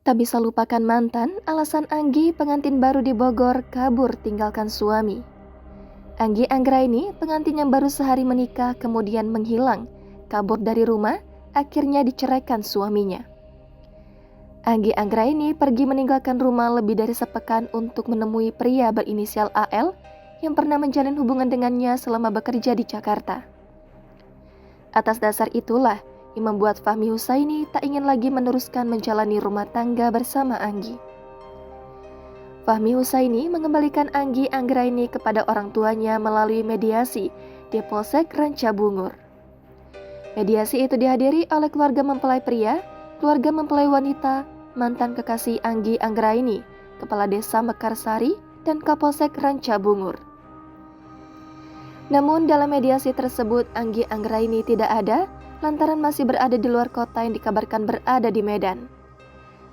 Tak bisa lupakan mantan, alasan Anggi pengantin baru di Bogor kabur tinggalkan suami. Anggi Anggraini, pengantin yang baru sehari menikah kemudian menghilang, kabur dari rumah, akhirnya diceraikan suaminya. Anggi Anggraini pergi meninggalkan rumah lebih dari sepekan untuk menemui pria berinisial AL yang pernah menjalin hubungan dengannya selama bekerja di Jakarta. Atas dasar itulah yang membuat Fahmi Husaini tak ingin lagi meneruskan menjalani rumah tangga bersama Anggi. Fahmi Husaini mengembalikan Anggi Anggraini kepada orang tuanya melalui mediasi di Polsek Rancabungur. Mediasi itu dihadiri oleh keluarga mempelai pria, keluarga mempelai wanita, mantan kekasih Anggi Anggraini, Kepala Desa Mekarsari, dan Kapolsek Rancabungur. Namun dalam mediasi tersebut Anggi Anggraini tidak ada lantaran masih berada di luar kota yang dikabarkan berada di Medan.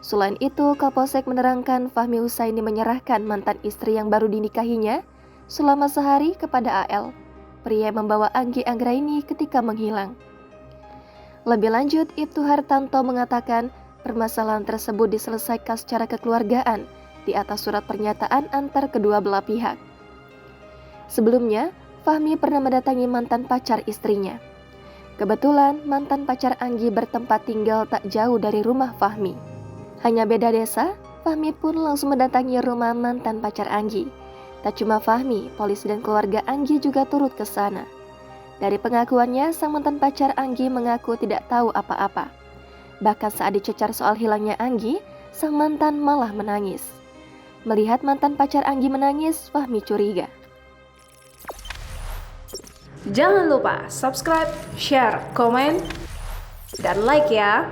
Selain itu, Kapolsek menerangkan Fahmi Husaini menyerahkan mantan istri yang baru dinikahinya selama sehari kepada AL, pria yang membawa Anggi Anggraini ketika menghilang. Lebih lanjut, Ibtu Hartanto mengatakan permasalahan tersebut diselesaikan secara kekeluargaan di atas surat pernyataan antar kedua belah pihak. Sebelumnya, Fahmi pernah mendatangi mantan pacar istrinya. Kebetulan mantan pacar Anggi bertempat tinggal tak jauh dari rumah Fahmi. Hanya beda desa, Fahmi pun langsung mendatangi rumah mantan pacar Anggi. Tak cuma Fahmi, polisi dan keluarga Anggi juga turut ke sana. Dari pengakuannya, sang mantan pacar Anggi mengaku tidak tahu apa-apa. Bahkan saat dicecar soal hilangnya Anggi, sang mantan malah menangis. Melihat mantan pacar Anggi menangis, Fahmi curiga. Jangan lupa subscribe, share, komen, dan like ya.